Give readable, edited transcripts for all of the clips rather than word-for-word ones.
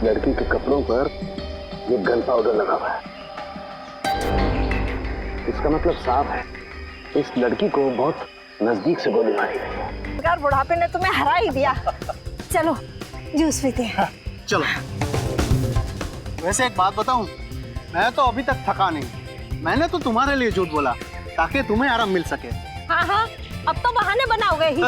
लड़की के कपड़ों पर ये गन पाउडर लगा हुआ है। इसका मतलब साफ है, इस लड़की को बहुत नजदीक से गोली मारी गई है। यार बुढ़ापे ने तुम्हें हरा ही दिया। चलो जूस पीते हैं। चलो। वैसे एक बात बताऊं, मैं तो अभी तक थका नहीं। मैंने तो तुम्हारे लिए झूठ बोला ताकि तुम्हें आराम मिल सके। हाँ हाँ, अब तो बहाने बनाओगे ही।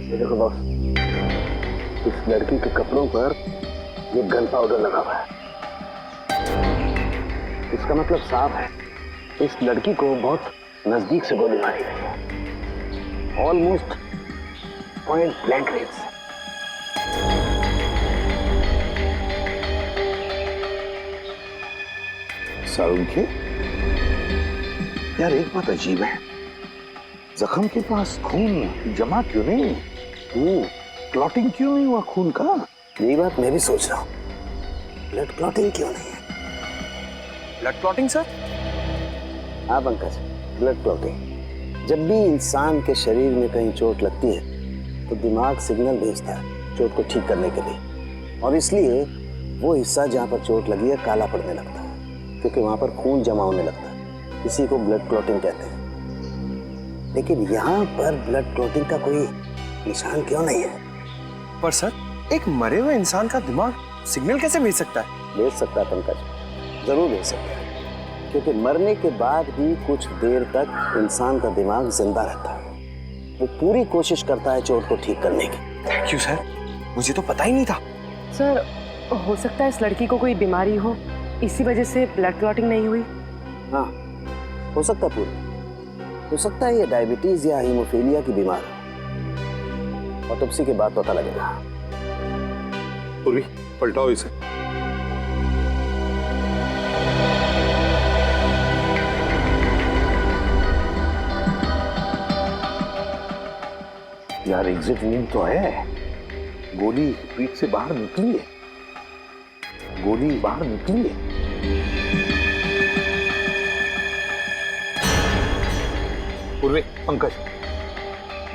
देखो बॉस, इस लड़की के कपड़ों पर ये गन पाउडर लगा हुआ है। इसका मतलब साफ है, इस लड़की को बहुत नजदीक से गोली मारी गई है। ऑलमोस्ट पॉइंट ब्लैंक रेंज से। सारुंखे, यार एक बात अजीब है, जख्म के पास खून जमा क्यों नहीं? क्लॉटिंग क्यों नहीं हुआ खून का? यही बात मैं भी सोच रहा हूँ, ब्लड क्लॉटिंग क्यों नहीं है? Blood clotting sir? हाँ पंकज, ब्लड क्लॉटिंग। जब भी इंसान के शरीर में कहीं चोट लगती है तो दिमाग सिग्नल भेजता है चोट को ठीक करने के लिए, और इसलिए वो हिस्सा जहाँ पर चोट लगी है काला पड़ने लगता है, क्योंकि वहाँ पर खून जमा होने लगता है। इसी को ब्लड क्लॉटिंग कहते हैं। लेकिन यहाँ पर ब्लड क्लॉटिंग का कोई निशान क्यों नहीं है? पर सर, एक मरे हुए इंसान का दिमाग सिग्नल कैसे भेज सकता है? भेज सकता है पंकज, जरूर भेज सकता है, क्योंकि मरने के बाद भी कुछ देर तक इंसान का दिमाग जिंदा रहता है। वो पूरी कोशिश करता है चोट को ठीक करने की। थैंक यू सर, मुझे तो पता ही नहीं था। सर, हो सकता है इस लड़की को कोई बीमारी हो, इसी वजह से ब्लड क्लॉटिंग नहीं हुई। हाँ, हो सकता है पूरी। हो सकता है ये डायबिटीज या हीमोफीलिया की बीमारी। ऑटोप्सी के बाद पता लगेगा। पूर्वी, पलटाओ इसे। यार एग्जिट नीड तो है, गोली पीठ से बाहर निकली है, गोली बाहर निकली है। पूर्वी, पंकज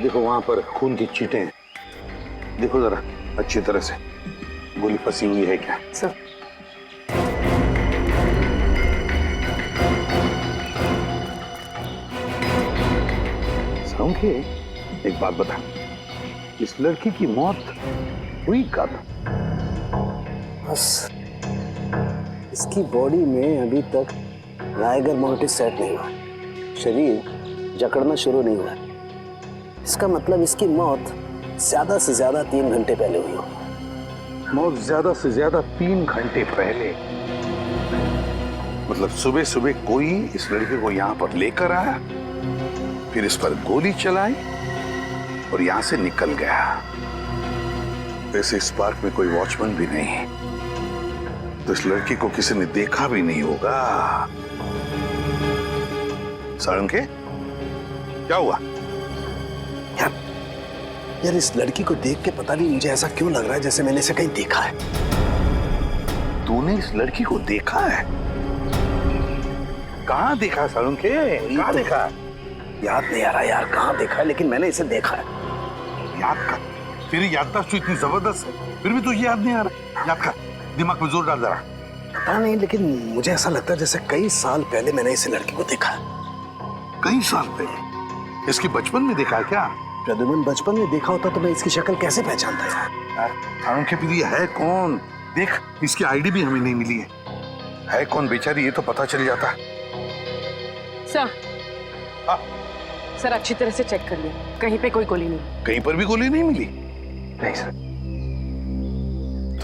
देखो वहां पर खून की छींटें हैं, देखो जरा अच्छी तरह से, गोली फंसी हुई है क्या? सर, सारुंखे, एक बात बता, इस लड़की की मौत हुई कब? बस इसकी बॉडी में अभी तक राइगर मोटिव सेट नहीं हुआ, शरीर जकड़ना शुरू नहीं हुआ। इसका मतलब इसकी मौत ज्यादा से ज्यादा 3 घंटे पहले हुई होगी। मौत ज्यादा से ज्यादा 3 घंटे पहले? मतलब सुबह सुबह कोई इस लड़के को यहाँ पर लेकर आया, फिर इस पर गोली चलाई और यहाँ से निकल गया। वैसे इस पार्क में कोई वॉचमैन भी नहीं है, तो इस लड़की को किसी ने देखा भी नहीं होगा। सारुंखे, क्या हुआ? यार इस लड़की को देख के पता नहीं मुझे ऐसा क्यों लग रहा है जैसे मैंने इसे कहीं देखा है। तूने इस लड़की को देखा है? कहाँ देखा सारुंखे? कहाँ देखा? याद नहीं आ रहा यार कहाँ देखा है, लेकिन मैंने इसे देखा है। याद कर, तेरी याददाश्त तो इतनी जबरदस्त है, फिर भी तुझे याद नहीं आ रहा। याद कर, दिमाग में जोर डाल जरा। पता नहीं, लेकिन मुझे ऐसा लगता है जैसे कई साल पहले मैंने इस लड़की को देखा है। कई साल पहले? इसके बचपन में देखा है क्या? प्रद्युमन बचपन में देखा होता तो मैं इसकी शक्ल कैसे पहचानता यार? सारुंखे, फिर ये है कौन? देख, इसकी आईडी भी हमें नहीं मिली है कौन बेचारी, ये तो पता चल जाता। सर, हाँ? सर अच्छी तरह से चेक कर लिया, कहीं पे कोई गोली नहीं। कहीं पर भी गोली नहीं मिली? नहीं सर।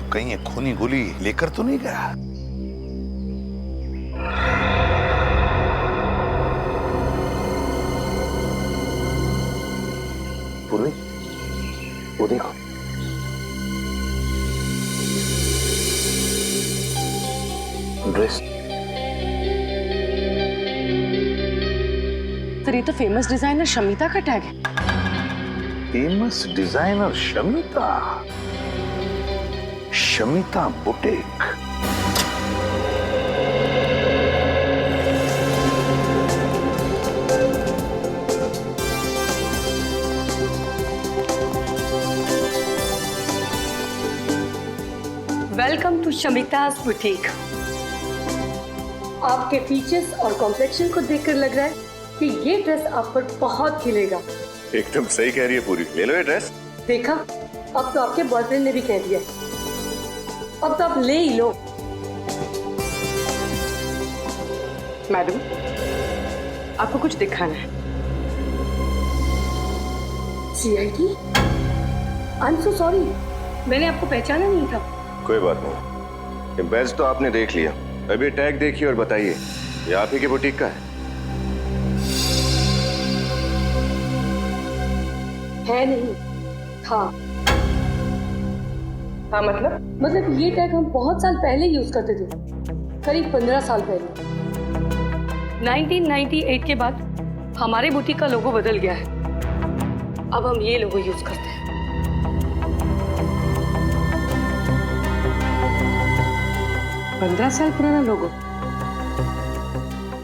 कहीं ये खूनी गोली लेकर तो नहीं गया? पूर्वी, वो देखो। ड्रेस। सर ये तो फेमस डिजाइनर शमिता का टैग है। Famous designer Shamita, Shamita boutique. Welcome to Shamita's boutique. आपके फीचर्स और कॉम्प्लेक्शन को देखकर लग रहा है कि ये ड्रेस आप पर बहुत खिलेगा। एकदम सही कह रही है पूरी, ले लो ये ड्रेस। देखा, अब तो आपके बॉयफ्रेंड ने भी कह दिया, अब तो आप ले ही लो। मैडम आपको कुछ दिखाना है। CID? I am so sorry, मैंने आपको पहचाना नहीं था। कोई बात नहीं, ये बैज तो आपने देख लिया, अभी टैग देखिए और बताइए ये आप ही के बुटीक का है? है नहीं, था। हाँ मतलब ये टैग हम बहुत साल पहले यूज करते थे, करीब 15 साल पहले। 1998 के बाद हमारे बुटीक का लोगो बदल गया है, अब हम ये लोगो यूज करते हैं। पंद्रह साल पुराना लोगो,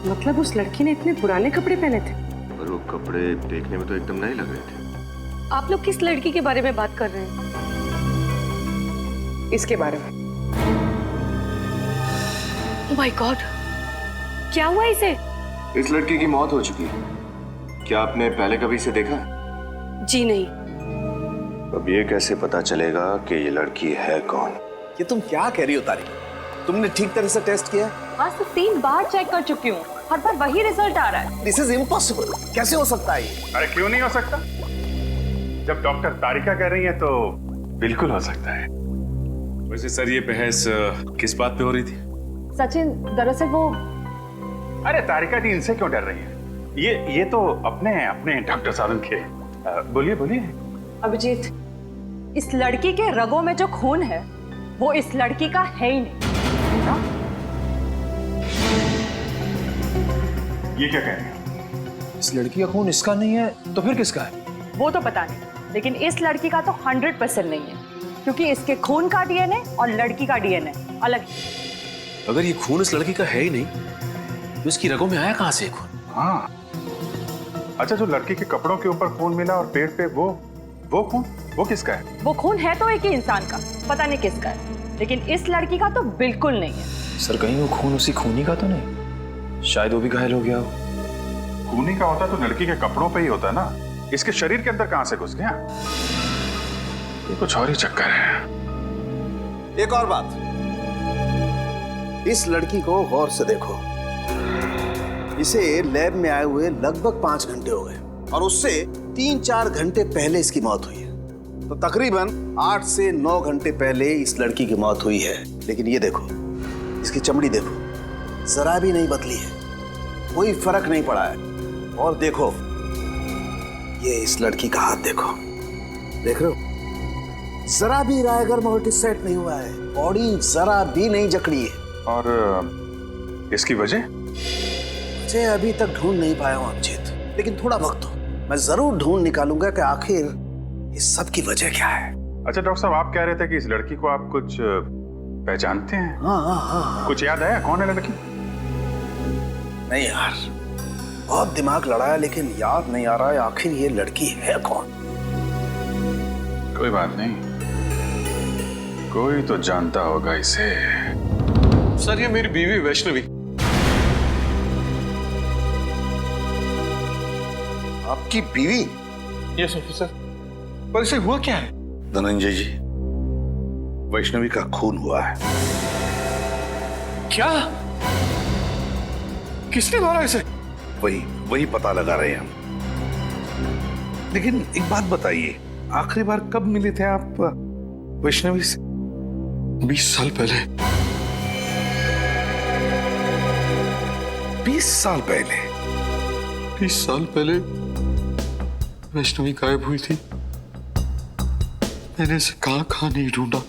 मतलब उस लड़की ने इतने पुराने कपड़े पहने थे। और वो कपड़े देखने में तो एकदम नए लग रहे थे। आप लोग किस लड़की के बारे में बात कर रहे हैं? इसके बारे में। ओह माय गॉड, क्या हुआ इसे? इस लड़की की मौत हो चुकी है, क्या आपने पहले कभी इसे देखा? जी नहीं। अब ये कैसे पता चलेगा कि ये लड़की है कौन? ये तुम क्या कह रही हो तारिक? तुमने ठीक तरह से टेस्ट किया? आज तो 3 बार चेक कर चुकी हूँ, हर बार वही रिजल्ट आ रहा है। This is impossible. कैसे हो सकता है ये? अरे क्यों नहीं हो सकता? जब डॉक्टर तारिका कह रही है तो बिल्कुल हो सकता है। वैसे सर ये बहस किस बात पे हो रही थी? सचिन, दरअसल वो अरे तारिका जी इनसे क्यों डर रही है? ये तो अपने डॉक्टर साहब के। बोलिए बोलिए। अभिजीत, इस लड़की के रगों में जो खून है वो इस लड़की का है ही नहीं। ये क्या कह रहे हैं? इस लड़की का खून इसका नहीं है तो फिर किसका है? वो तो पता नहीं, लेकिन इस लड़की का तो 100% नहीं है, क्योंकि इसके खून का DNA और लड़की का DNA अलग है। अगर ये खून इस लड़की का है ही नहीं तो इसकी रगों में आया कहां से खून? हाँ, अच्छा, जो लड़की के कपड़ों के ऊपर खून मिला और पेट पे वो खून, वो किसका है? वो खून है तो एक ही इंसान का, पता नहीं किसका है, लेकिन इस लड़की का तो बिल्कुल नहीं है। सर कहीं वो खून उसी खूनी का तो नहीं? शायद वो भी घायल हो गया हो। खूनी का होता तो लड़की के कपड़ों पे ही होता ना, इसके शरीर के अंदर कहां से घुस गया? ये कुछ और ही चक्कर है। एक और बात, इस लड़की को गौर से देखो। इसे लैब में आए हुए लगभग 5 घंटे हो गए और उससे 3-4 घंटे पहले इसकी मौत हुई है, तो तकरीबन 8 से 9 घंटे पहले इस लड़की की मौत हुई है। लेकिन ये देखो, इसकी चमड़ी देखो, जरा भी नहीं बदली है, कोई फर्क नहीं पड़ा है। और देखो, ये इस लड़की का हाथ देखो, देख रहे हो, जरा भी रायगर मोटिस सेट नहीं हुआ है, बॉडी जरा भी नहीं जकड़ी है। और इसकी वजह अभी तक ढूंढ नहीं पाया हूं अभिजीत, लेकिन थोड़ा वक्त दो, मैं जरूर ढूंढ निकालूंगा कि आखिर इस सब की वजह क्या है। अच्छा डॉक्टर साहब, आप कह रहे थे कि इस लड़की को आप कुछ पहचानते हैं? हाँ। कुछ याद आया कौन है लड़की? नहीं यार, बहुत दिमाग लड़ाया लेकिन याद नहीं आ रहा है आखिर ये लड़की है कौन। कोई बात नहीं, कोई तो जानता होगा इसे। सर ये मेरी बीवी वैष्णवी। आपकी बीवी? Yes officer. पर इसे हुआ क्या है? धनंजय जी, वैष्णवी का खून हुआ है। क्या? किसने मारा इसे? वही पता लगा रहे हैं हम। लेकिन एक बात बताइए, आखिरी बार कब मिले थे आप वैष्णवी से? 20 साल पहले। 20 साल पहले? 20 साल पहले वैष्णवी गायब हुई थी। मैंने इसे कहां कहां नहीं ढूंढा,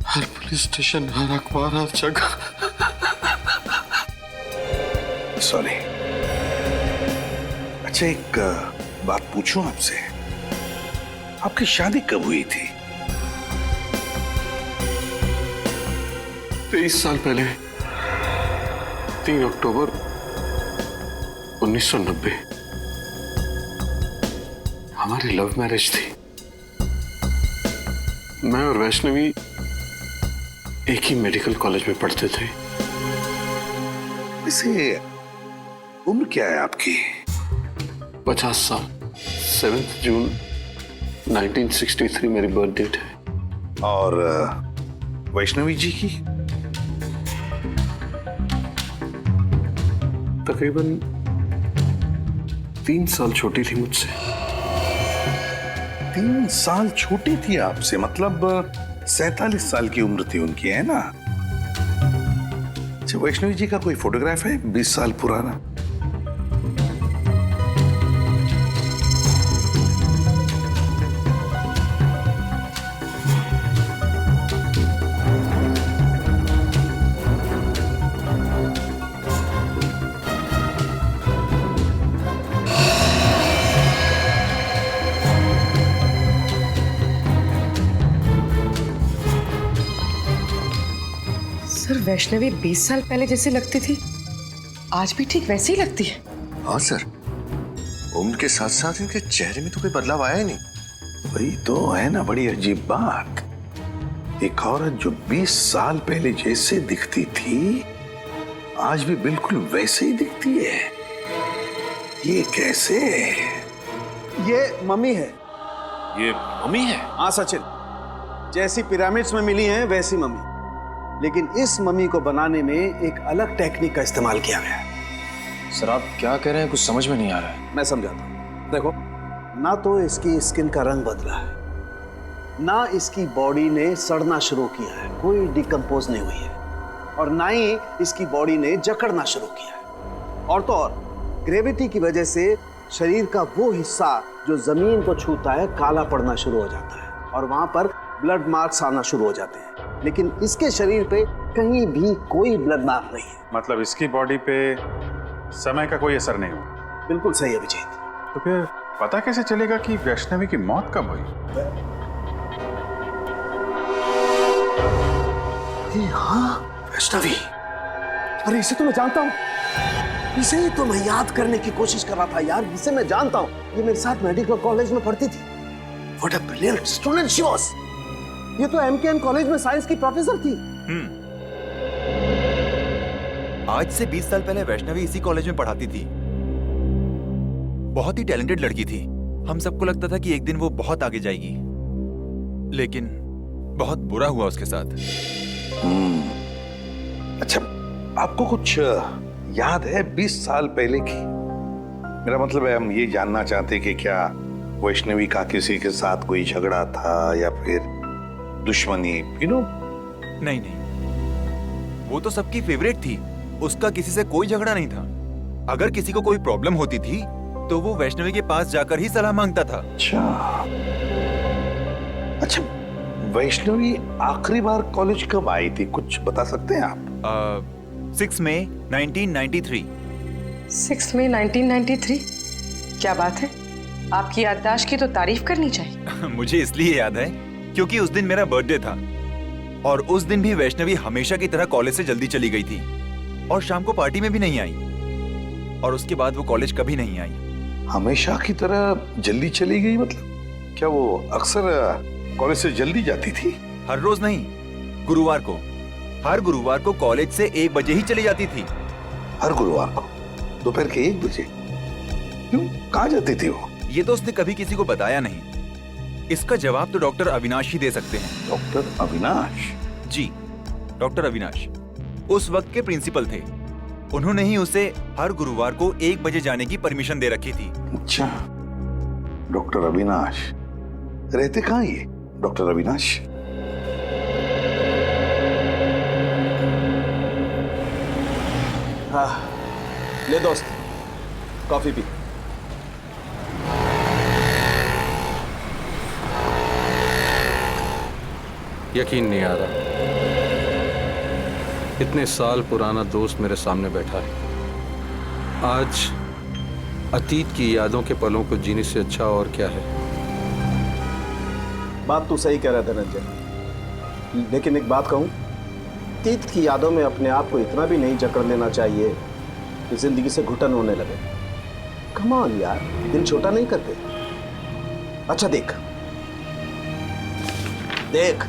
हर पुलिस स्टेशन, हर अखबार, हर जगह। सॉरी। अच्छा, एक बात पूछूं आपसे, आपकी शादी कब हुई थी? 23 साल पहले, 3 अक्टूबर 1990। हमारी लव मैरिज थी। मैं और वैष्णवी एक ही मेडिकल कॉलेज में पढ़ते थे। इसे उम्र क्या है आपकी? 50 साल। 7 जून 1963 मेरी बर्थ डेट है। और वैष्णवी जी की? तकरीबन 3 साल छोटी थी मुझसे। 3 साल छोटी थी आपसे, मतलब 47 साल की उम्र थी उनकी, है ना? अच्छा, वैष्णवी जी का कोई फोटोग्राफ है 20 साल पुराना? सर, वैष्णवी 20 साल पहले जैसी लगती थी, आज भी ठीक वैसी ही लगती है। हाँ सर, उम्र के साथ साथ इनके चेहरे में तो कोई बदलाव आया ही नहीं। वही तो है ना बड़ी अजीब बात। एक औरत जो 20 साल पहले जैसे दिखती थी, आज भी बिल्कुल वैसे ही दिखती है। ये कैसे? ये मम्मी है। ये मम्मी है? हाँ सचिन, जैसी पिरामिड्स में मिली है वैसी मम्मी, लेकिन इस मम्मी को बनाने में एक अलग टेक्निक का इस्तेमाल किया गया है। सर, आप क्या कह रहे हैं? कुछ समझ में नहीं आ रहा है। मैं समझाता हूँ। देखो, ना तो इसकी स्किन का रंग बदला है, ना इसकी बॉडी ने सड़ना शुरू किया है, कोई डिकम्पोज नहीं हुई है, और ना ही इसकी बॉडी ने जकड़ना शुरू किया है। और तो और ग्रेविटी की वजह से शरीर का वो हिस्सा जो जमीन को छूता है काला पड़ना शुरू हो जाता है, और वहां पर ब्लड मार्क्स आना शुरू हो जाते हैं। लेकिन इसके शरीर पे कहीं भी कोई ब्लड मार्क नहीं है। मतलब इसकी बॉडी पे समय का कोई असर नहीं हुआ? बिल्कुल सही अभिजीत। तो फिर पता कैसे चलेगा कि वैष्णवी की मौत कब हुई? हाँ, वैष्णवी। अरे इसे तो मैं जानता हूँ, इसे ही तो मैं याद करने की कोशिश कर रहा था यार। इसे मैं जानता हूँ, ये मेरे साथ मेडिकल कॉलेज में पढ़ती थी। What a brilliant student she was. ये तो MKN कॉलेज में साइंस की प्रोफेसर थी। आज से 20 साल पहले वैष्णवी इसी कॉलेज में पढ़ाती थी। बहुत ही टैलेंटेड लड़की थी। हम सबको लगता था कि एक दिन वो बहुत आगे जाएगी, लेकिन बहुत बुरा हुआ उसके साथ। अच्छा, आपको कुछ याद है 20 साल पहले की? मेरा मतलब है, हम ये जानना चाहते कि क्या वैष्णवी का किसी के साथ कोई झगड़ा था या फिर दुश्मनी, नहीं, वो तो सबकी फेवरेट थी। उसका किसी से कोई झगड़ा नहीं था। अगर किसी को कोई प्रॉब्लम होती थी तो वो वैष्णवी के पास जाकर ही सलाह मांगता था। अच्छा, वैष्णवी आखिरी बार कॉलेज कब आई थी, कुछ बता सकते हैं आप? 6 मई 1993। 6 मई 1993? क्या बात है, आपकी याददाश्त की तो तारीफ करनी चाहिए। मुझे इसलिए याद है क्योंकि उस दिन मेरा बर्थडे था, और उस दिन भी वैष्णवी हमेशा की तरह कॉलेज से जल्दी चली गई थी, और शाम को पार्टी में भी नहीं आई, और उसके बाद वो कॉलेज कभी नहीं आई। हमेशा की तरह जल्दी चली गई मतलब क्या वो अक्सर कॉलेज से जल्दी जाती थी? हर रोज नहीं, गुरुवार को। हर गुरुवार को कॉलेज से 1 बजे ही चली जाती थी। हर गुरुवार को दोपहर के 1 बजे? क्यों, कहाँ जाती थी वो? ये तो उसने कभी किसी को बताया नहीं। इसका जवाब तो डॉक्टर अविनाश ही दे सकते हैं। डॉक्टर अविनाश? जी, डॉक्टर अविनाश उस वक्त के प्रिंसिपल थे। उन्होंने ही उसे हर गुरुवार को 1 बजे जाने की परमिशन दे रखी थी। अच्छा, डॉक्टर अविनाश रहते कहाँ ये डॉक्टर अविनाश? हाँ ले दोस्त, कॉफी पी। यकीन नहीं आ रहा, इतने साल पुराना दोस्त मेरे सामने बैठा है। आज अतीत की यादों के पलों को जीने से अच्छा और क्या है। बात तू सही कह रहा है धनंजय, लेकिन एक बात कहूं, अतीत की यादों में अपने आप को इतना भी नहीं जकड़ लेना चाहिए कि जिंदगी से घुटन होने लगे। कम ऑन यार, दिल छोटा नहीं करते। अच्छा देख देख,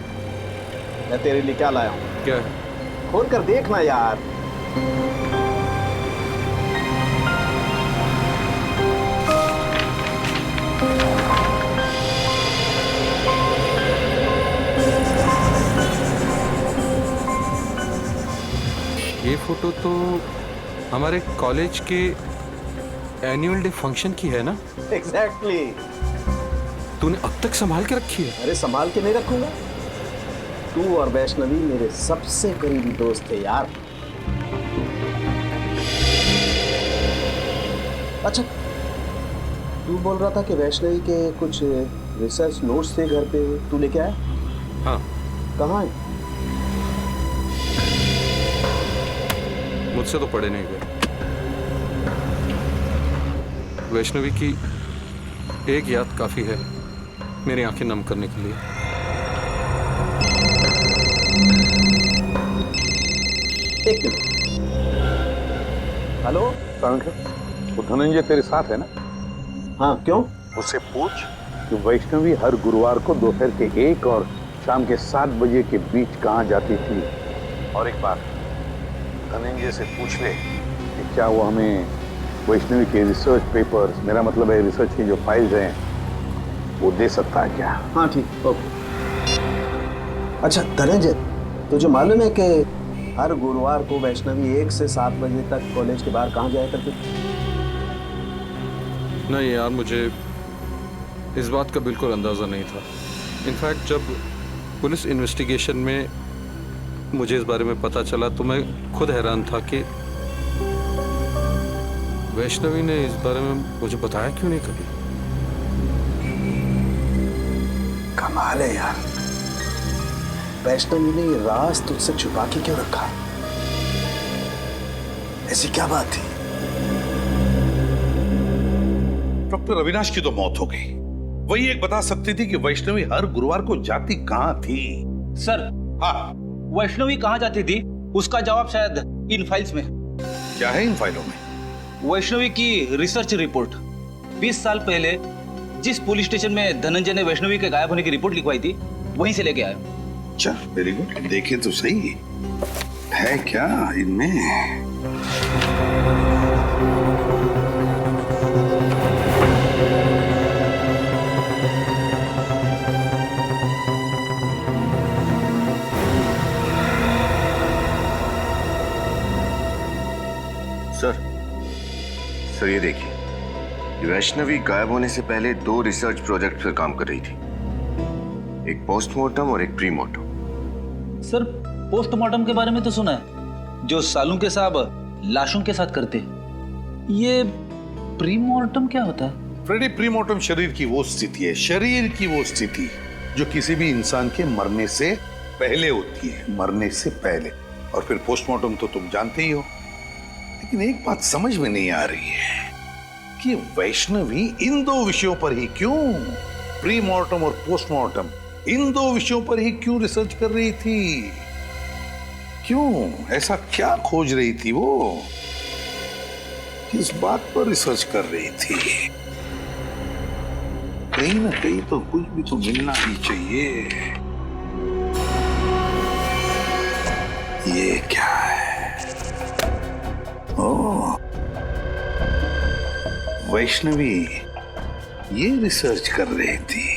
मैं तेरे लिए क्या लाया हूं। क्या है? खोल कर देखना यार। ये फोटो तो हमारे कॉलेज के एनुअल डे फंक्शन की है ना? एग्जैक्टली। तूने अब तक संभाल के रखी है? अरे संभाल के नहीं रखूंगा, तू और वैष्णवी मेरे सबसे करीबी दोस्त थे यार। अच्छा, तू बोल रहा था कि वैष्णवी के कुछ रिसर्च नोट्स थे घर पे, तू लेके आया? हाँ। कहाँ है? मुझसे तो पढ़े नहीं गए। वैष्णवी की एक याद काफी है मेरी आंखें नम करने के लिए। एक मिनट। हेलो, वो धनंजय तेरे साथ है ना? हाँ, क्यों? उससे पूछ कि वैष्णवी हर गुरुवार को दोपहर के 1 और शाम के 7 बजे के बीच कहाँ जाती थी। और एक बात, धनंजय से पूछ ले कि क्या वो हमें वैष्णवी के रिसर्च पेपर्स, मेरा मतलब है रिसर्च की जो फाइल्स हैं, वो दे सकता है क्या? हाँ ठीक, ओके। अच्छा धनंजय, तुझे मालूम है कि हर गुरुवार को वैष्णवी 1 से 7 बजे तक कॉलेज के बाहर कहाँ जाया करती थी? नहीं यार, मुझे इस बात का बिल्कुल अंदाजा नहीं था। इनफैक्ट जब पुलिस इन्वेस्टिगेशन में मुझे इस बारे में पता चला तो मैं खुद हैरान था कि वैष्णवी ने इस बारे में मुझे बताया क्यों नहीं कभी। कमाल है यार, वैष्णवी ने ये राज तुझसे छुपा के क्यों रखा? ऐसी क्या बात थी? डॉक्टर अविनाश की तो मौत हो गई, वही एक बता सकती थी कि वैष्णवी हर गुरुवार को जाती कहाँ थी। सर, हाँ, वैष्णवी कहाँ जाती थी उसका जवाब शायद इन फाइल्स में। क्या है इन फाइलों में? वैष्णवी की रिसर्च रिपोर्ट। 20 साल पहले जिस पुलिस स्टेशन में धनंजय ने वैष्णवी के गायब होने की रिपोर्ट लिखवाई थी, वहीं से लेके आया। अच्छा, वेरी गुड। देखे तो सही है क्या इनमें। सर ये देखिए, वैष्णवी गायब होने से पहले 2 रिसर्च प्रोजेक्ट पर काम कर रही थी, एक पोस्टमार्टम और एक प्रीमार्टम। सर, पोस्टमार्टम के बारे में तो सुना है, जो सालू के साहब लाशों के साथ करते। ये प्रीमार्टम क्या होता है? फ्रेडी, प्रीमार्टम शरीर की वो स्थिति है, शरीर की वो स्थिति जो किसी भी इंसान के मरने से पहले होती है, मरने से पहले। और फिर पोस्टमार्टम तो तुम जानते ही हो। लेकिन एक बात समझ में नहीं आ रही है कि वैष्णवी इन 2 विषयों पर ही क्यों, प्रीमार्टम और पोस्टमार्टम, इन 2 विषयों पर ही क्यों रिसर्च कर रही थी? क्यों? ऐसा क्या खोज रही थी वो? किस बात पर रिसर्च कर रही थी? कहीं ना कहीं तो कुछ भी तो मिलना ही चाहिए। ये क्या है? ओह, वैष्णवी ये रिसर्च कर रही थी,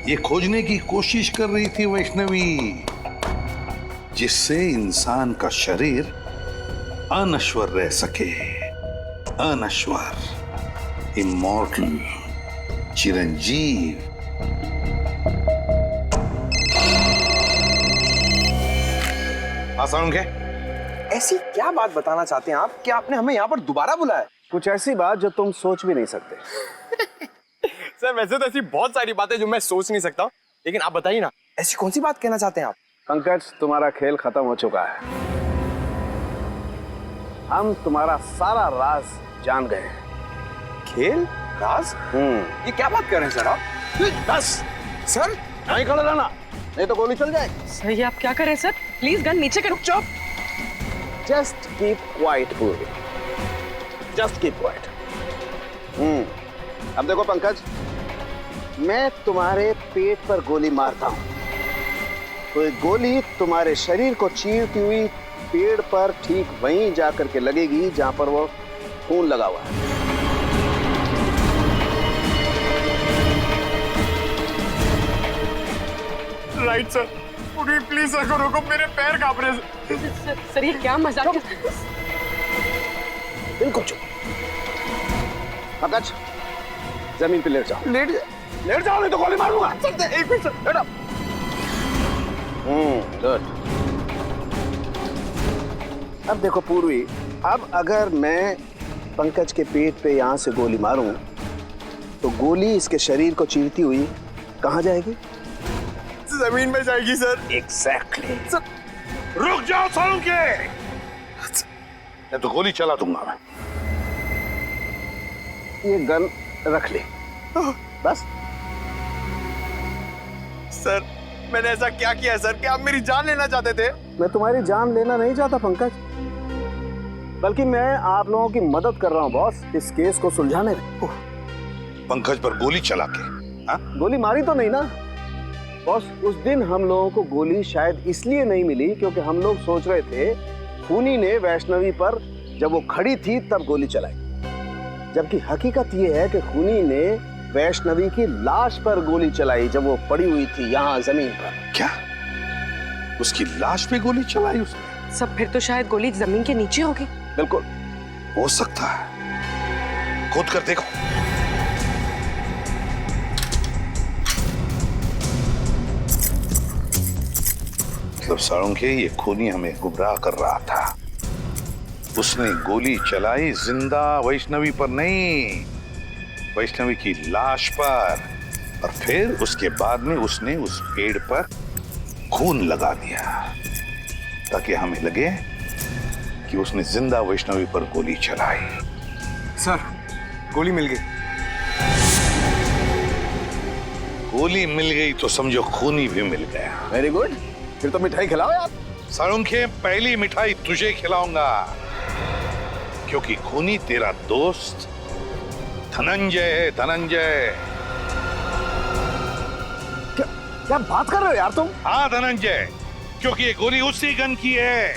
ये खोजने की कोशिश कर रही थी वैष्णवी, जिससे इंसान का शरीर अनश्वर रह सके, अनश्वर, इमॉर्टल, चिरंजीव। हाँ, साउंड क्या? ऐसी क्या बात बताना चाहते हैं आप कि आपने हमें यहाँ पर दोबारा बुलाया? कुछ ऐसी बात जो तुम सोच भी नहीं सकते। सर वैसे तो ऐसी बहुत सारी बातें जो मैं सोच नहीं सकता, लेकिन आप बताइए ना, ऐसी कौन सी बात कहना चाहते हैं आप? पंकज, तुम्हारा खेल खत्म हो चुका है। हम तुम्हारा सारा राज जान गए हैं। खेल? राज? ये क्या बात कर रहे हैं सर आप? बस सर नहीं खड़ा रहना, नहीं तो गोली चल जाएगी। सर ये आप क्या कर रहे हैं सर? प्लीज गन नीचे करो। चुप। जस्ट कीप क्वाइट पूर्वी, जस्ट कीप क्वाइट। अब देखो पंकज, मैं तुम्हारे पेट पर गोली मारता हूं तो एक गोली तुम्हारे शरीर को चीरती हुई पेड़ पर ठीक वहीं जाकर के लगेगी जहां पर वो खून लगा हुआ है। राइट सर, प्लीज सर को रोको, मेरे पैर कांप रहे हैं। सर ये क्या मजाक? बिल्कुल चुप। पंकज, जमीन पे लेट जाओ। लेट जाओ नहीं तो गोली मारूंगा। एक मिनट सर, लेट आओ। गुड। अब देखो पूर्वी, अब अगर मैं पंकज के पेट पे यहां से गोली मारूं तो गोली इसके शरीर को चीरती हुई कहां जाएगी? जमीन में जाएगी सर। एग्जैक्टली। रुक जाओ सालों के, मैं तो गोली चला दूंगा मैं। ये गन रख ले बस। सर मैंने ऐसा क्या किया सर कि आप मेरी जान लेना चाहते थे? मैं तुम्हारी जान लेना नहीं चाहता पंकज, बल्कि मैं आप लोगों की मदद कर रहा हूं बॉस, इस केस को सुलझाने में। पंकज पर गोली चला के? हाँ? गोली मारी तो नहीं ना बॉस। उस दिन हम लोगों को गोली शायद इसलिए नहीं मिली क्योंकि हम लोग सोच रहे थे खूनी ने वैष्णवी पर जब वो खड़ी थी तब गोली चलाई, जबकि हकीकत ये है कि खूनी ने वैष्णवी की लाश पर गोली चलाई जब वो पड़ी हुई थी यहाँ जमीन पर। क्या उसकी लाश पे गोली चलाई उसने? सब फिर तो शायद गोली जमीन के नीचे होगी। बिल्कुल हो सकता है, खोद कर देखो। मतलब साळुंखे, ये खूनी हमें गुमराह कर रहा था। उसने गोली चलाई जिंदा वैष्णवी पर नहीं, वैष्णवी की लाश पर, और फिर उसके बाद में उसने उस पेड़ पर खून लगा दिया ताकि हमें लगे कि उसने जिंदा वैष्णवी पर गोली चलाई। सर गोली मिल गई। गोली मिल गई तो समझो खूनी भी मिल गया। वेरी गुड, फिर तो मिठाई खिलाओ यार। साळुंखे, पहली मिठाई तुझे खिलाऊंगा क्योंकि खूनी तेरा दोस्त धनंजय है। धनंजय। क्या बात कर रहे हो यार तुम? हाँ धनंजय, क्योंकि ये गोली उसी गन की है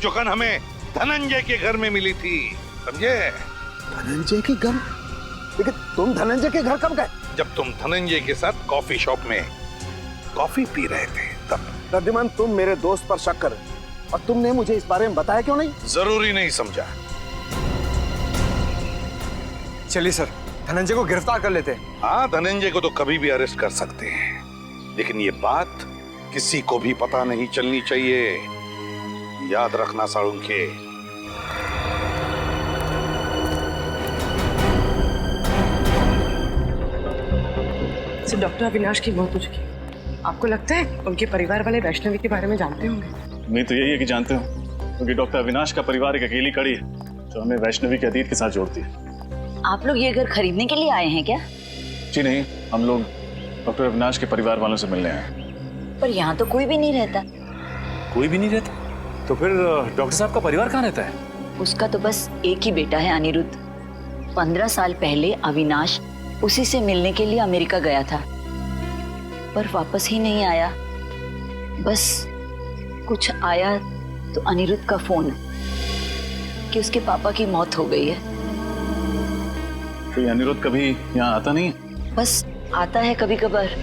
जो गन हमें धनंजय के घर में मिली थी, समझे? धनंजय की गन? लेकिन तुम धनंजय के घर कब गए? जब तुम धनंजय के साथ कॉफी शॉप में कॉफी पी रहे थे तब। रद्दिमान, तुम मेरे दोस्त पर शक कर, और तुमने मुझे इस बारे में बताया क्यों नहीं? जरूरी नहीं समझा। चलिए सर, धनंजय को गिरफ्तार कर लेते हैं। हाँ, धनंजय को तो कभी भी अरेस्ट कर सकते हैं, लेकिन ये बात किसी को भी पता नहीं चलनी चाहिए। याद रखना साळुंखे। डॉक्टर अविनाश की मौत हो चुकी है। आपको लगता है उनके परिवार वाले वैष्णवी के बारे में जानते होंगे? उम्मीद तो यही है कि जानते हो, क्योंकि डॉक्टर अविनाश का परिवार एक अकेली कड़ी है जो हमें वैष्णवी के अतीत के साथ जोड़ती है। आप लोग ये घर खरीदने के लिए आए हैं क्या? जी नहीं, हम लोग डॉक्टर अविनाश के परिवार वालों से मिलने आए हैं। पर यहाँ तो कोई भी नहीं रहता। कोई भी नहीं रहता? तो फिर डॉक्टर साहब का परिवार कहाँ रहता है? उसका तो बस एक ही बेटा है, अनिरुद्ध। 15 साल पहले अविनाश उसी से मिलने के लिए अमेरिका गया था, पर वापस ही नहीं आया। बस कुछ आया तो अनिरुद्ध का फोन कि उसके पापा की मौत हो गई है। तो अनिरुद्ध कभी यहाँ आता नहीं? बस आता है कभी कभार,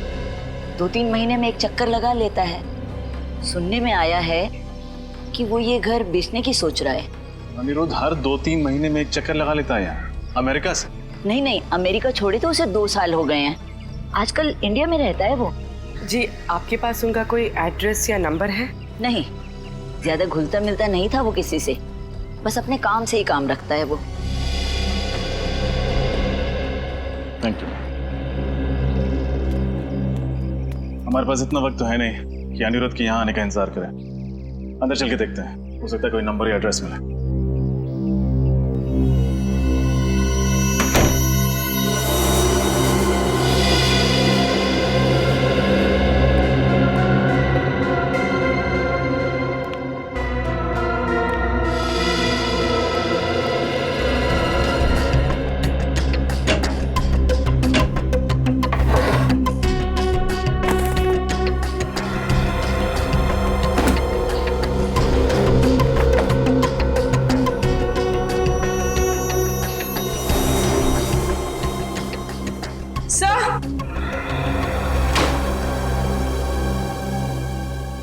2-3 महीने में एक चक्कर लगा लेता है। सुनने में आया है कि वो ये घर बेचने की सोच रहा है। अनिरुद्ध हर 2-3 महीने में एक चक्कर लगा लेता है यहाँ, अमेरिका से? नहीं, अमेरिका छोड़े तो उसे 2 साल हो गए हैं। आजकल इंडिया में रहता है वो। जी, आपके पास उनका कोई एड्रेस या नंबर है? नहीं, ज्यादा घुलता मिलता नहीं था वो किसी से, बस अपने काम से ही काम रखता है वो। Thank you. हमारे पास इतना वक्त तो है नहीं कि अनिरुद्ध के यहाँ आने का इंतजार करें। अंदर चल के देखते हैं, हो सकता है कोई नंबर या एड्रेस मिले।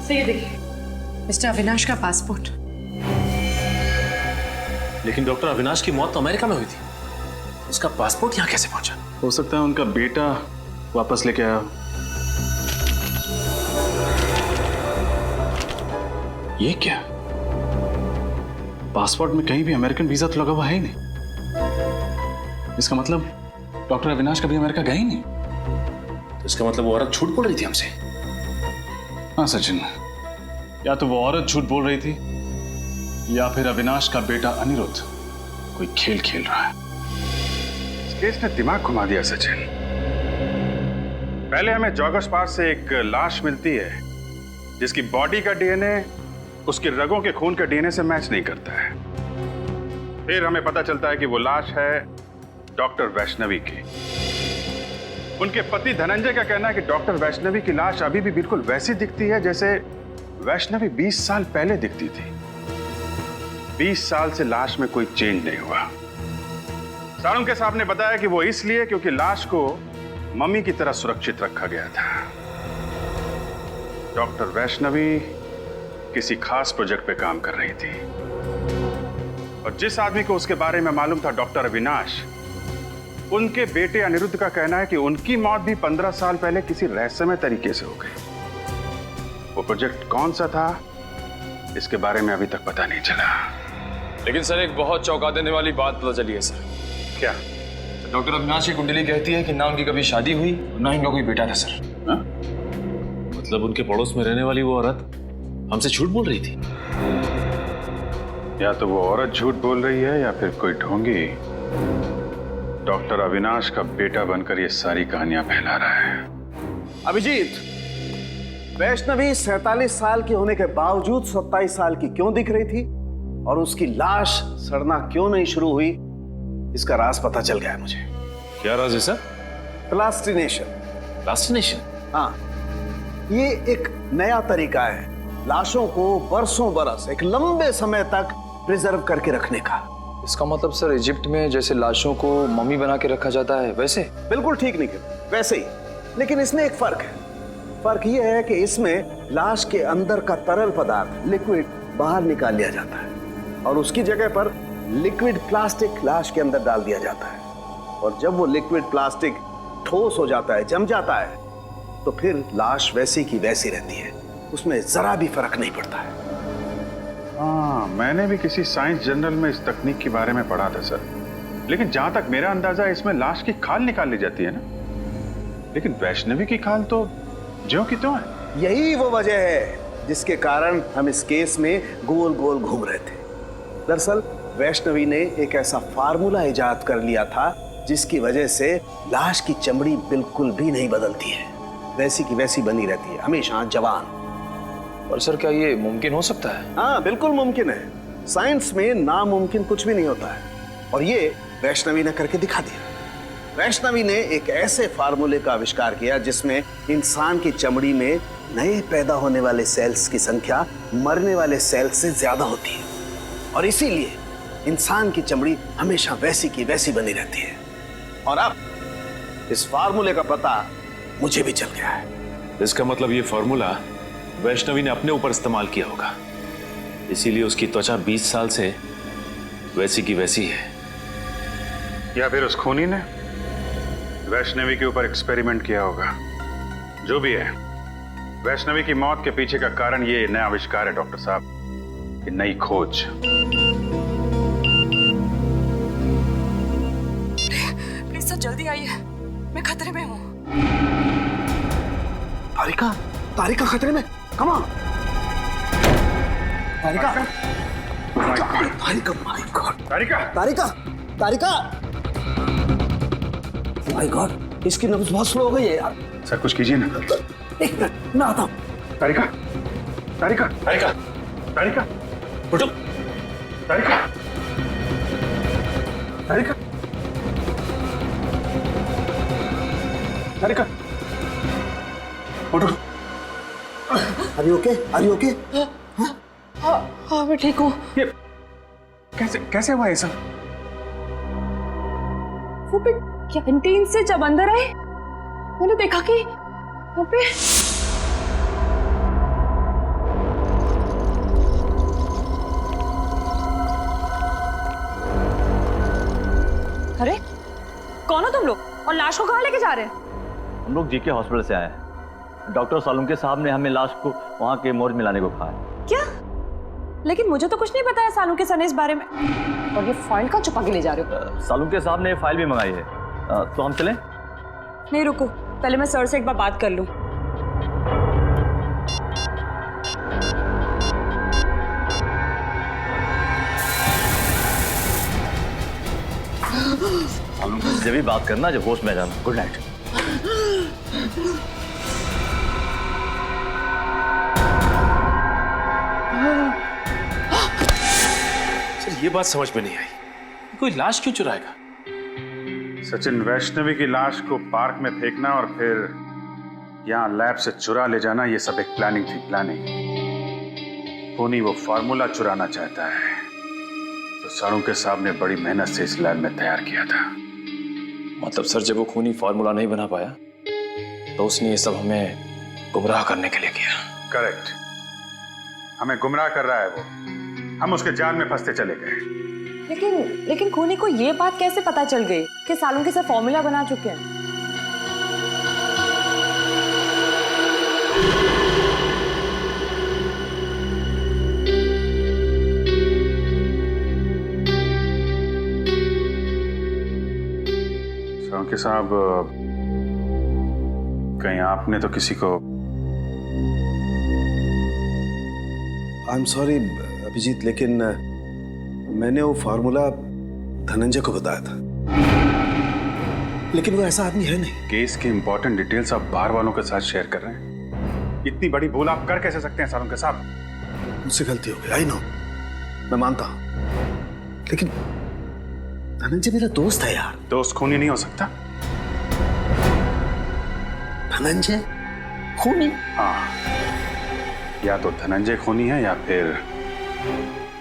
ये देखिए मिस्टर अविनाश का पासपोर्ट। लेकिन डॉक्टर अविनाश की मौत तो अमेरिका में हुई थी, उसका पासपोर्ट यहाँ कैसे पहुंचा? हो सकता है उनका बेटा वापस लेके आया। ये क्या? पासपोर्ट में कहीं भी अमेरिकन वीजा तो लगा हुआ है ही नहीं। इसका मतलब डॉक्टर अविनाश कभी अमेरिका गए ही नहीं। तो इसका मतलब वो औरत झूठ बोल रही थी हमसे। हाँ सचिन, या तो वो औरत झूठ बोल रही थी या फिर अविनाश का बेटा अनिरुद्ध कोई खेल खेल रहा है। इस केस ने दिमाग घुमा दिया सचिन। पहले हमें जॉगर्स पार्क से एक लाश मिलती है जिसकी बॉडी का डीएनए उसके रगों के खून के डीएनए से मैच नहीं करता है। फिर हमें पता चलता है कि वो लाश है डॉक्टर वैष्णवी की। उनके पति धनंजय का कहना है कि डॉक्टर वैष्णवी की लाश अभी भी बिल्कुल वैसी दिखती है जैसे वैष्णवी 20 साल पहले दिखती थी। 20 साल से लाश में कोई चेंज नहीं हुआ। सारुण के साहब ने बताया कि वो इसलिए क्योंकि लाश को मम्मी की तरह सुरक्षित रखा गया था। डॉक्टर वैष्णवी किसी खास प्रोजेक्ट पे काम कर रही थी और जिस आदमी को उसके बारे में मालूम था, डॉक्टर अविनाश, उनके बेटे अनिरुद्ध का कहना है कि उनकी मौत भी 15 साल पहले किसी रहस्यमय तरीके से हो गई। वो प्रोजेक्ट कौन सा था, इसके बारे में अभी तक पता नहीं चला। लेकिन सर एक बहुत चौंका देने वाली बात पता चली है सर। क्या? डॉक्टर अविनाश की कुंडली कहती है कि ना उनकी कभी शादी हुई ना ही उनका कोई बेटा था सर। हा? मतलब उनके पड़ोस में रहने वाली वो औरत हमसे झूठ बोल रही थी। या तो वो औरत झूठ बोल रही है या फिर कोई ढोंगी डॉक्टर अविनाश का बेटा बनकर ये सारी कहानियां फैला रहा है। अभिजीत, वैष्णवी 47 साल की होने के बावजूद 27 साल की क्यों दिख रही थी और उसकी लाश सड़ना क्यों नहीं शुरू हुई, इसका राज पता चल गया है मुझे। क्या राज है सर? प्लास्टिनेशन। प्लास्टिनेशन? हाँ, ये एक नया तरीका है लाशों को बरसों बरस एक लंबे समय तक प्रिजर्व करके रखने का। इसका मतलब सर इजिप्ट में जैसे लाशों को मम्मी बना के रखा जाता है वैसे? बिल्कुल ठीक निकल, वैसे ही। लेकिन इसमें एक फर्क है। फर्क यह है कि इसमें लाश के अंदर का तरल पदार्थ लिक्विड बाहर निकाल लिया जाता है और उसकी जगह पर लिक्विड प्लास्टिक लाश के अंदर डाल दिया जाता है। और जब वो लिक्विड प्लास्टिक ठोस हो जाता है, जम जाता है, तो फिर लाश वैसी की वैसी रहती है, उसमें जरा भी फर्क नहीं पड़ता है। हाँ, मैंने भी किसी साइंस जर्नल में इस तकनीक के बारे में पढ़ा था सर। लेकिन जहां तक मेरा अंदाजा है, इसमें लाश की खाल निकाल ली जाती है ना। लेकिन वैष्णवी की खाल तो ज्यों की त्यों है। यही वो वजह है जिसके कारण हम इस केस में गोल गोल घूम रहे थे। दरअसल वैष्णवी ने एक ऐसा फार्मूला इजाद कर लिया था जिसकी वजह से लाश की चमड़ी बिल्कुल भी नहीं बदलती है, वैसी की वैसी बनी रहती है, हमेशा जवान। और सर क्या ये मुमकिन हो सकता है? हाँ, बिल्कुल मुमकिन है। साइंस में नामुमकिन कुछ भी नहीं होता है और ये वैष्णवी ने करके दिखा दिया। वैष्णवी ने एक ऐसे फार्मूले का आविष्कार किया जिसमें इंसान की चमड़ी में नए पैदा होने वाले सेल्स की संख्या मरने वाले सेल्स से ज्यादा होती है और इसीलिए इंसान की चमड़ी हमेशा वैसी की वैसी बनी रहती है। और अब इस फार्मूले का पता मुझे भी चल गया है। इसका मतलब ये फार्मूला वैष्णवी ने अपने ऊपर इस्तेमाल किया होगा, इसीलिए उसकी त्वचा 20 साल से वैसी की वैसी है। या फिर उस खूनी ने वैष्णवी के ऊपर एक्सपेरिमेंट किया होगा। जो भी है, वैष्णवी की मौत के पीछे का कारण ये नया आविष्कार है डॉक्टर साहब। कि नई खोज। प्लीज सर जल्दी आइए, मैं खतरे में हूँ। तारिका, तारिका खतरे में, come on. Tarika, Tarika, my God, Tarika, Tarika, Tarika, my God, इसकी नब्ज बहुत स्लो हो गई है यार। सर कुछ कीजिए ना। एक मिनट, मैं आता हूँ। तारिका, तारिका, तारिका, तारिका, उठो, तारिका, तारिका, तारिका, उठो। Are you okay? Are you okay? हाँ मैं ठीक हूँ। ये कैसे कैसे हुआ ये सब? वो भी कैंटीन से जब अंदर आए मैंने देखा कि वहाँ पे अरे कौन हो तुम लोग और लाश को कहाँ लेके जा रहे हैं? हम लोग जीके हॉस्पिटल से आए हैं। डॉक्टर सालुंके साहब ने हमें लाश को वहाँ के मोर्ग में लाने को कहा है। क्या? लेकिन मुझे तो कुछ नहीं बताया सालुंके सर ने इस बारे में। और ये फाइल का छुपा के ले जा रहे हो? सालुंके साहब ने फाइल भी मंगाई है। तो हम चलें? नहीं रुको, पहले मैं सर से एक बार बात कर लूं। जब भी बात करना जब होश में जाना। Good night. सर ये बात समझ में नहीं आई, कोई लाश क्यों चुराएगा? सचिन, वैष्णवी की लाश को पार्क में फेंकना और फिर यहाँ लैब से चुरा ले जाना, ये सब एक प्लानिंग थी, प्लानिंग। खूनी वो फार्मूला चुराना चाहता है तो सालुंके साहब ने बड़ी मेहनत से इस लैब में तैयार किया था। मतलब सर जब वो खूनी फार्मूला नहीं बना पाया तो उसने ये सब हमें गुमराह करने के लिए किया। करेक्ट, हमें गुमराह कर रहा है वो, हम उसके जाल में फंसते चले गए। लेकिन खूनी को ये बात कैसे पता चल गई कि सालुंके सर फॉर्मूला बना चुके हैं? सालुंके साहब, कहीं आपने तो किसी को? आई एम सॉरी अभिजीत, लेकिन मैंने वो फार्मूला धनंजय को बताया था, लेकिन वो ऐसा आदमी है नहीं। केस की इंपॉर्टेंट डिटेल्स आप बाहर वालों के साथ शेयर कर रहे हैं। इतनी बड़ी भूल आप कर कैसे सकते हैं सालुंके साहब? मुझसे गलती हो गई, आई नो, मैं मानता हूं, लेकिन धनंजय मेरा दोस्त है यार। दोस्त खूनी नहीं हो सकता? धनंजय खूनी? हाँ, या तो धनंजय खूनी है या फिर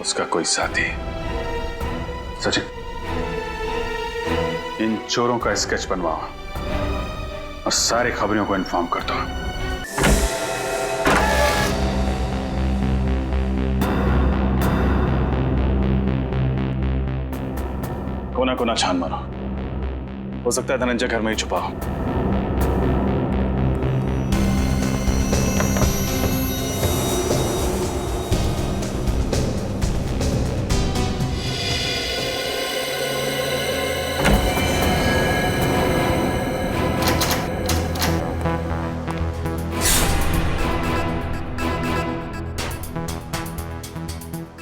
उसका कोई साथी। सचिन, इन चोरों का स्केच बनवाओ और सारे खबरों को इन्फॉर्म कर दो। कोना कोना छान मारो, हो सकता है धनंजय घर में ही छुपा हो।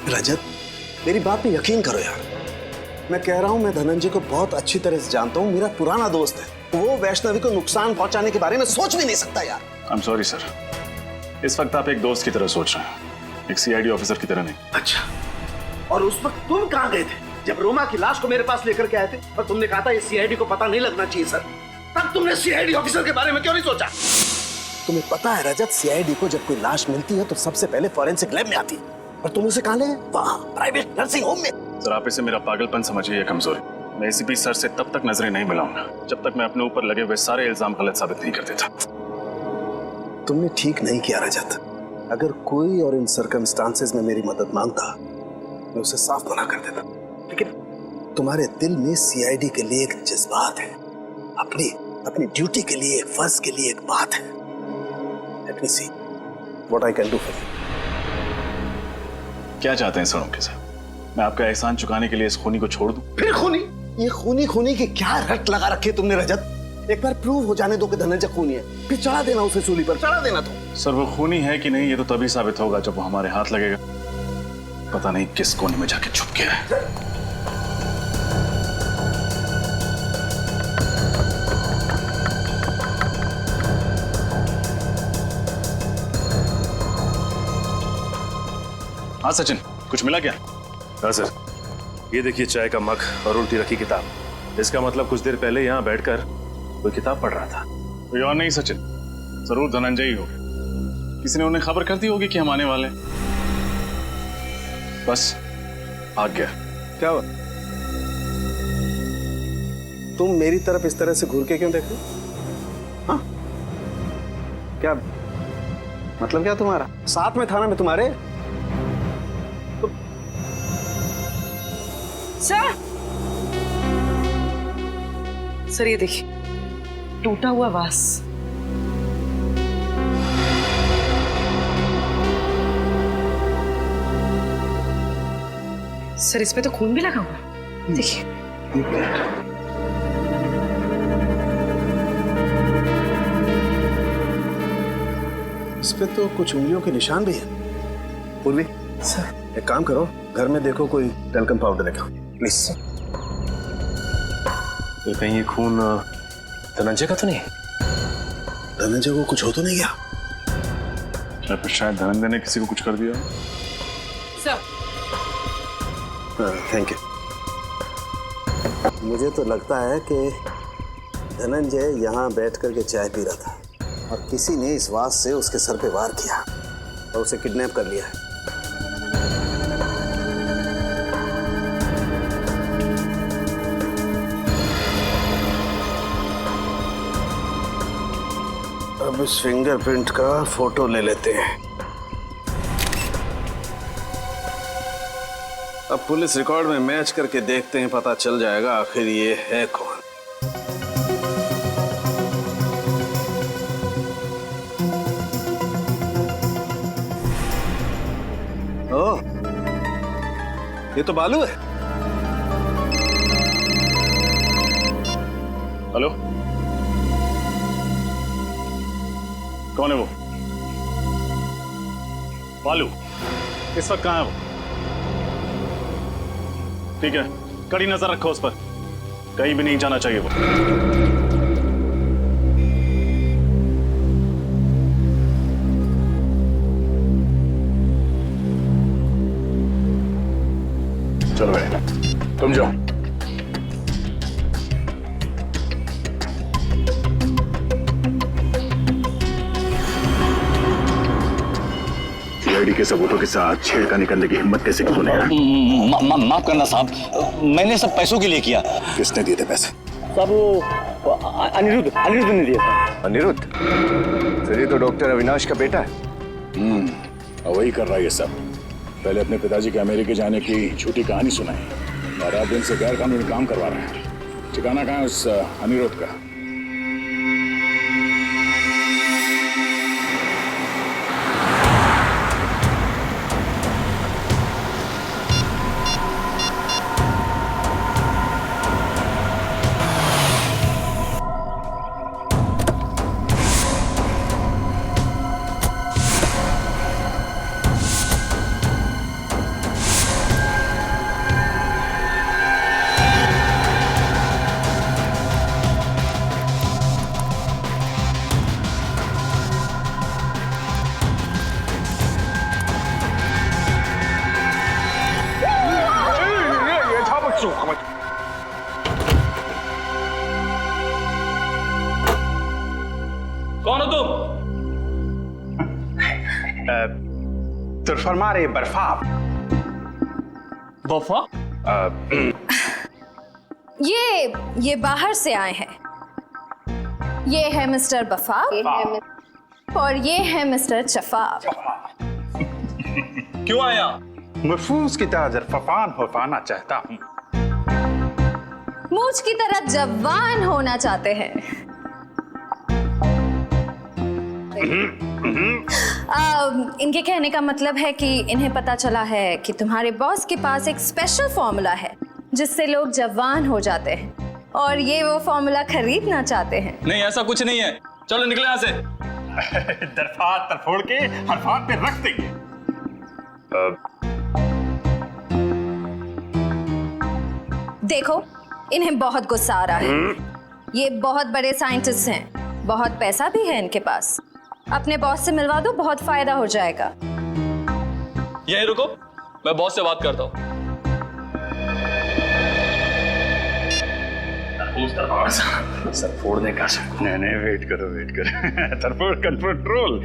रजत, मेरी बात पे यकीन करो यार, मैं कह रहा हूं, मैं धनंजय को बहुत अच्छी तरह से जानता हूं, मेरा पुराना दोस्त है। वो वैष्णवी को नुकसान पहुंचाने के बारे में सोच भी नहीं सकता यार। आई एम सॉरी सर, इस वक्त आप एक दोस्त की तरह सोच रहे हैं, एक सीआईडी ऑफिसर की तरह नहीं। अच्छा, और उस वक्त तुम कहाँ गए थे जब रोमा की लाश को मेरे पास लेकर के आए थे और तुमने कहा था ये सीआईडी को पता नहीं लगना चाहिए सर? तब तुमने सीआईडी ऑफिसर के बारे में क्यों नहीं सोचा? तुम्हें पता है रजत, सीआईडी को जब कोई लाश मिलती है तो सबसे पहले फॉरेंसिक लैब में आती है, और तुम उसे कहाँ ले गए? वहाँ प्राइवेट नर्सिंग होम में। सर आप इसे मेरा पागलपन समझिए या कमजोरी। मैं एसीपी सर से तब तक नजरें नहीं मिलाऊंगा जब तक मैं अपने ऊपर लगे हुए सारे इल्जाम गलत साबित नहीं कर देता। तुमने ठीक नहीं किया रजत। अगर कोई और इन सर्कमस्टांसेस में मेरी मदद मांगता, मैं उसे साफ मना कर देता, लेकिन तुम्हारे दिल में सीआईडी के लिए एक जज्बात है, अपनी ड्यूटी के लिए, एक फर्ज के लिए एक बात है। Let me see what I can do for you. क्या चाहते हैं सड़ों के साथ? मैं आपका एहसान चुकाने के लिए इस खूनी को छोड़ दूं? फिर खूनी? ये खूनी खूनी की क्या रट लगा रखी है तुमने रजत? एक बार प्रूव हो जाने दो कि धनंजय खूनी है, फिर चढ़ा देना उसे सूली पर, चढ़ा देना तुम। सर वो खूनी है कि नहीं ये तो तभी साबित होगा जब वो हमारे हाथ लगेगा। पता नहीं किस कोने में जाके छुप गया है। हाँ सचिन, कुछ मिला क्या? हाँ सर, ये देखिए चाय का मग और उल्टी रखी किताब। इसका मतलब कुछ देर पहले यहाँ बैठकर कोई किताब पढ़ रहा था। कोई और नहीं सचिन, जरूर धनंजय ही होगा। किसी ने उन्हें खबर कर दी होगी कि हम आने वाले। बस भाग गया। क्या हुआ? तुम मेरी तरफ इस तरह से घूर के क्यों देख रहे हो? हाँ? क्या मतलब क्या तुम्हारा? साथ में थाना में तुम्हारे? सर ये देखिए, टूटा हुआ वास। सर इसमें तो खून भी लगा हुआ, देखिए। इस पे तो कुछ उंगलियों के निशान भी है। पूर्वी सर, एक काम करो, घर में देखो कोई टेल्कम पाउडर देखो प्लीज। तो कहीं ये खून धनंजय का तो नहीं? धनंजय को कुछ हो तो नहीं गया? क्या फिर शायद धनंजय ने किसी को कुछ कर दिया? Sir thank you. मुझे तो लगता है कि धनंजय यहाँ बैठ करके चाय पी रहा था और किसी ने इस वास से उसके सर पे वार किया और उसे किडनैप कर लिया है। अब इस फिंगरप्रिंट का फोटो ले लेते हैं। अब पुलिस रिकॉर्ड में मैच करके देखते हैं, पता चल जाएगा आखिर ये है कौन। ओह, ये तो बालू है। हेलो, कौन है वो? बालू इस वक्त कहाँ है वो? ठीक है, कड़ी नजर रखो उस पर, कहीं भी नहीं जाना चाहिए वो। चलो भाई, तुम जाओ। सीआईडी के सबूतों के साथ छेड़खानी करने की हिम्मत कैसे की तूने? माफ करना साहब, मैंने सब पैसों के लिए किया। किसने दिए थे पैसे? सब अनिरुद्ध ने दिए था। अनिरुद्ध? फिर ये तो डॉक्टर अविनाश का बेटा है। वही कर रहा है ये सब। पहले अपने पिताजी के अमेरिका जाने की झूठी कहानी सुनाई और अब इनसे गैर कानूनी काम करवा रहे हैं। ठिकाना कहाँ है उस अनिरुद्ध का? कौन हो तुम? तो फरमारे बर्फा। वफा? ये बाहर से आए हैं। ये है मिस्टर बफा और ये है मिस्टर चफाब। क्यों आया? महफूज की तरह जरफान होना चाहता हूँ। मूछ की तरह जवान होना चाहते हैं। जानते इनके कहने का मतलब है कि इन्हें पता चला है कि तुम्हारे बॉस के पास एक स्पेशल फॉर्मूला है जिससे लोग जवान हो जाते हैं और ये वो फॉर्मूला खरीदना चाहते हैं। नहीं, ऐसा कुछ नहीं है। चलो निकले यहाँ से। दरफात तरफोड़ के हरफात पे रख देंगे। देखो, इन्हें बहुत गुस्सा आ रहा है। ये बहुत बड़े साइंटिस्ट हैं, बहुत पैसा भी है इनके पास। अपने बॉस से मिलवा दो, बहुत फायदा हो जाएगा। यहीं रुको, मैं बॉस से बात करता हूँ। सर फोड़ने का नहीं, वेट करो तरफोड़ कंट्रोल।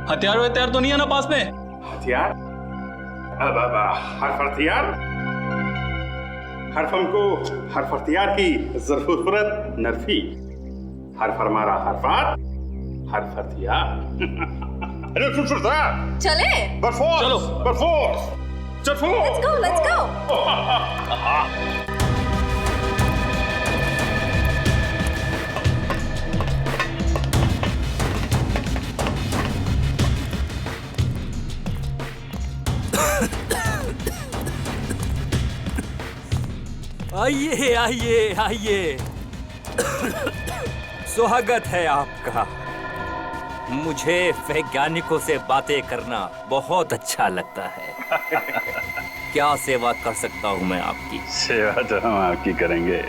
हथियार तो नहीं है ना पास में? हथियार? अब हर हथियार, हर हमको हर हथियार की जरूरत नरफी। हर फरमारा हरफात, हर हथियार। अरे चले? बरफोर्स। Let's go. आइए। स्वागत है आपका। मुझे वैज्ञानिकों से बातें करना बहुत अच्छा लगता है। क्या सेवा कर सकता हूँ मैं आपकी? सेवा तो हम आपकी करेंगे।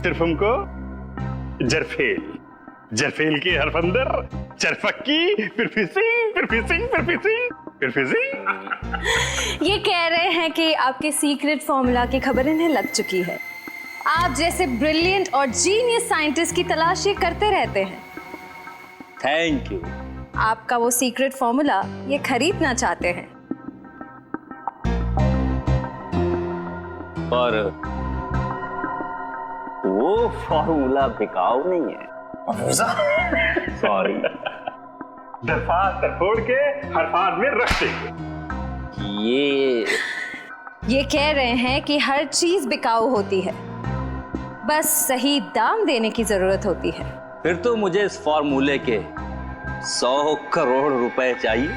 सिर्फ हमको जरफेल की हरफंदर, चरफक्की, फिर फिशिंग। ये कह रहे हैं कि आपके सीक्रेट फॉर्मूला की खबर इन्हें लग चुकी है। आप जैसे ब्रिलियंट और जीनियस साइंटिस्ट की तलाश ये करते रहते हैं। Thank you. आपका वो सीक्रेट फॉर्मूला ये खरीदना चाहते हैं। पर वो फॉर्मूला बिकाऊ नहीं है। सॉरी। दरफात तरफोड़ के हरफात में रख देंगे। ये कह रहे हैं कि हर चीज बिकाऊ होती है, बस सही दाम देने की जरूरत होती है। फिर तो मुझे इस फॉर्मूले के 100 करोड़ रुपए चाहिए।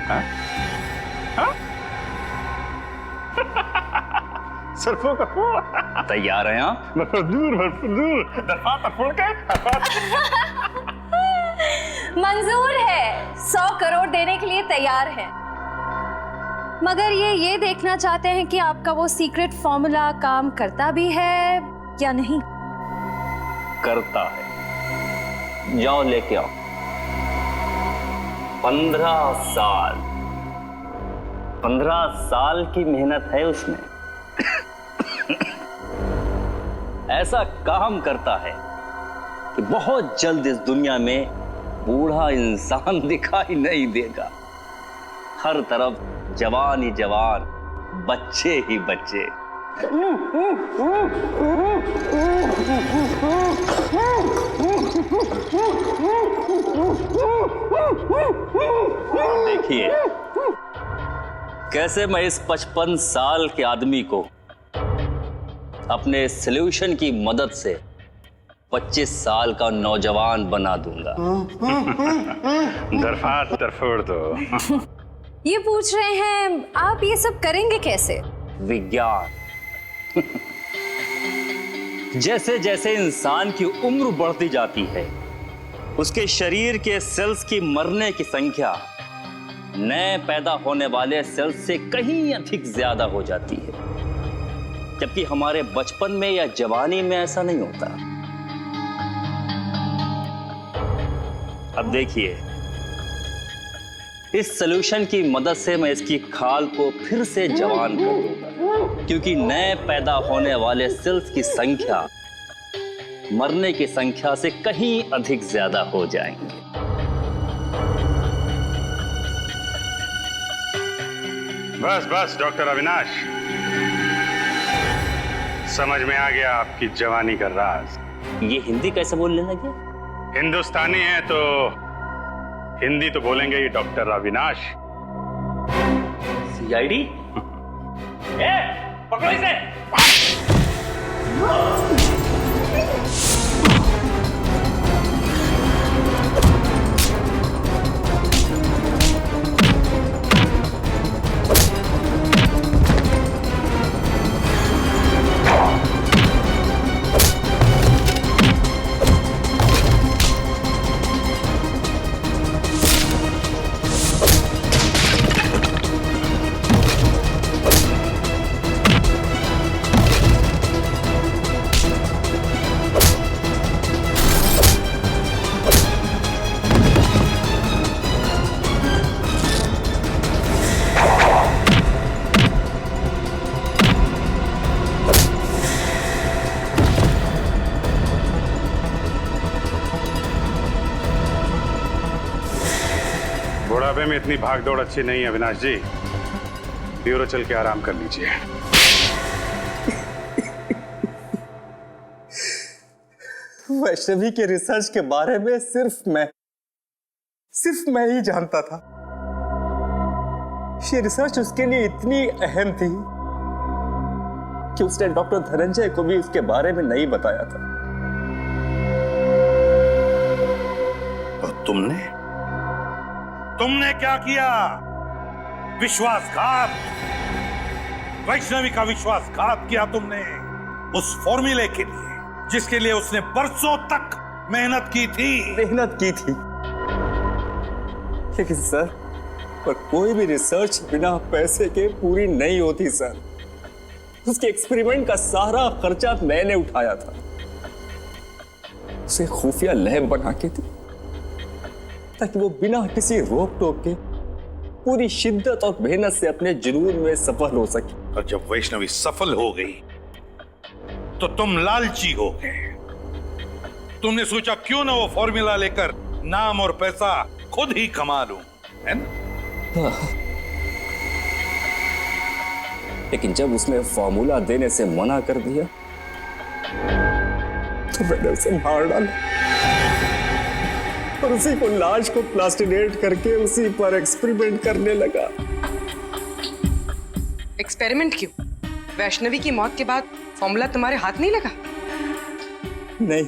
सरफों का फूल। तैयार हैं आप? दूर दरफात तरफोड़ के मंजूर है, 100 करोड़ देने के लिए तैयार है। मगर ये देखना चाहते हैं कि आपका वो सीक्रेट फॉर्मूला काम करता भी है या नहीं। करता है। जाओ लेके आओ। 15 साल की मेहनत है उसमें। ऐसा काम करता है कि बहुत जल्द इस दुनिया में बूढ़ा इंसान दिखाई नहीं देगा। हर तरफ जवान ही जवान, बच्चे ही बच्चे। देखिए कैसे मैं इस 55 साल के आदमी को अपने सॉल्यूशन की मदद से 25 साल का नौजवान बना दूंगा। दरफात तरफोड़ दो। ये पूछ रहे हैं आप ये सब करेंगे कैसे? विज्ञान। जैसे जैसे इंसान की उम्र बढ़ती जाती है, उसके शरीर के सेल्स की मरने की संख्या नए पैदा होने वाले सेल्स से कहीं अधिक ज्यादा हो जाती है, जबकि हमारे बचपन में या जवानी में ऐसा नहीं होता। अब देखिए, इस सॉल्यूशन की मदद से मैं इसकी खाल को फिर से जवान कर दूंगा, क्योंकि नए पैदा होने वाले सेल्स की संख्या मरने की संख्या से कहीं अधिक ज्यादा हो जाएंगे। बस डॉक्टर अविनाश, समझ में आ गया आपकी जवानी का राज। ये हिंदी कैसे बोलने लगे? हिंदुस्तानी है तो हिंदी तो बोलेंगे ही डॉक्टर अविनाश। सीआईडी? पकड़ो इसे। बुढ़ापे में इतनी भागदौड़ अच्छी नहीं है अविनाश जी। ब्यूरो चल के आराम कर लीजिए। वैष्णवी के रिसर्च के बारे में सिर्फ मैं ही जानता था। ये रिसर्च उसके लिए इतनी अहम थी कि उसने डॉक्टर धनंजय को भी उसके बारे में नहीं बताया था। और तुमने क्या किया? विश्वासघात। वैष्णवी का विश्वासघात किया तुमने उस फॉर्मूले के लिए जिसके लिए उसने बरसों तक मेहनत की थी। लेकिन सर, पर कोई भी रिसर्च बिना पैसे के पूरी नहीं होती सर। उसके एक्सपेरिमेंट का सारा खर्चा मैंने उठाया था। उसे खुफिया लैब बना के दी ताकि वो बिना किसी रोक टोक के पूरी शिद्दत और मेहनत से अपने जुनून में सफल हो सके। और जब वैष्णवी सफल हो गई तो तुम लालची हो गए। तुमने सोचा क्यों ना वो फॉर्मूला लेकर नाम और पैसा खुद ही कमा लूं, है ना? लेकिन जब उसने फॉर्मूला देने से मना कर दिया तो मैंने उसे मार डाला और उसी को लाश को प्लास्टिनेट करके उसी पर एक्सपेरिमेंट करने लगा। एक्सपेरिमेंट क्यों? वैष्णवी की मौत के बाद फॉर्मूला तुम्हारे हाथ नहीं लगा? नहीं,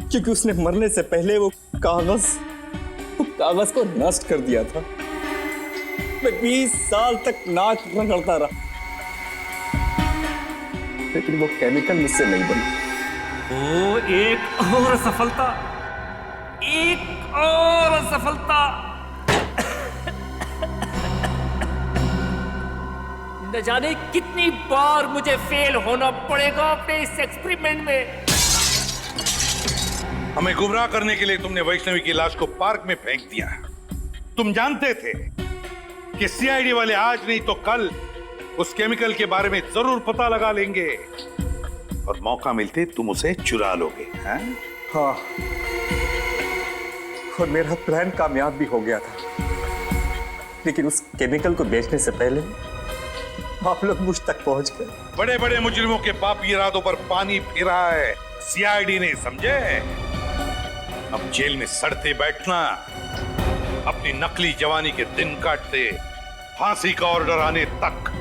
क्योंकि उसने मरने से पहले वो कागज को नष्ट कर दिया था। मैं 20 साल तक नाक रगड़ता रहा, लेकिन वो केमिकल मुझसे नहीं बना। ओ, एक और सफलता। न जाने कितनी बार मुझे फेल होना पड़ेगा अपने इस एक्सपेरिमेंट में। हमें गुमराह करने के लिए तुमने वैष्णवी की लाश को पार्क में फेंक दिया। तुम जानते थे कि सीआईडी वाले आज नहीं तो कल उस केमिकल के बारे में जरूर पता लगा लेंगे और मौका मिलते तुम उसे चुरा लोगे, हैं? हाँ, और मेरा प्लान कामयाब भी हो गया था। लेकिन उस केमिकल को बेचने से पहले आप लोग मुझ तक पहुंच गए। बड़े बड़े मुजरिमों के पापी इरादों पर पानी फिरा है सीआईडी ने, समझे? अब जेल में सड़ते बैठना, अपनी नकली जवानी के दिन काटते फांसी का ऑर्डर आने तक